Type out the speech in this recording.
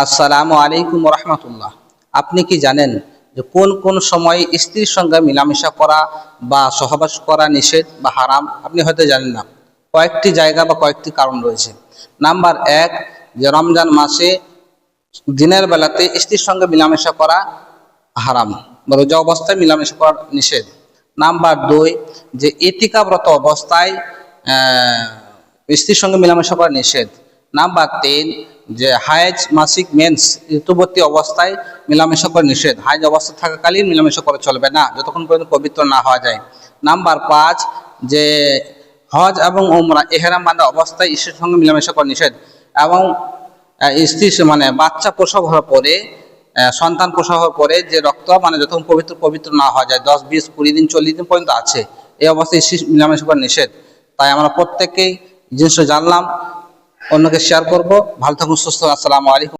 আসসালামু আলাইকুম রহমতুল্লাহ। আপনি কি জানেন যে কোন কোন সময় স্ত্রীর সঙ্গে মিলামেশা করা বা সহবাস করা নিষেধ বা হারাম? আপনি হয়তো জানেন না। কয়েকটি জায়গা বা কয়েকটি কারণ রয়েছে। নাম্বার এক, যে রমজান মাসে দিনের বেলাতে স্ত্রীর সঙ্গে মিলামেশা করা হারাম বা রোজা অবস্থায় মিলামেশা করা নিষেধ। নাম্বার দুই, যে ইতিকাফরত অবস্থায় স্ত্রীর সঙ্গে মিলামেশা করা নিষেধ। নাম্বার তিন, যে হায়েজ মাসিক মেন্স ঋতুবর্তী অবস্থায় মিলামেশা করা নিষেধ। হায়েজ অবস্থা থাকাকালীন মিলামেশা করা চলবে না যতক্ষণ পর্যন্ত পবিত্র না হওয়া যায়। নাম্বার পাঁচ, যে হজ এবং উমরা এহরাম বাঁধা অবস্থায় স্ত্রীর সঙ্গে মিলামেশা করা নিষেধ। এবং স্ত্রী বাচ্চা প্রসব হওয়ার পরে, সন্তান প্রসব হওয়ার পরে যে রক্ত যতক্ষণ পবিত্র না হওয়া যায়, 10, 20, 20 দিন 40 দিন পর্যন্ত আছে, এই অবস্থায় স্ত্রী মিলামেশা করা নিষেধ। তাই আমরা প্রত্যেকেই জিনিসটা জানলাম, অন্যকে শেয়ার করব। ভালো থাকুন, সুস্থ। আসসালামু আলাইকুম।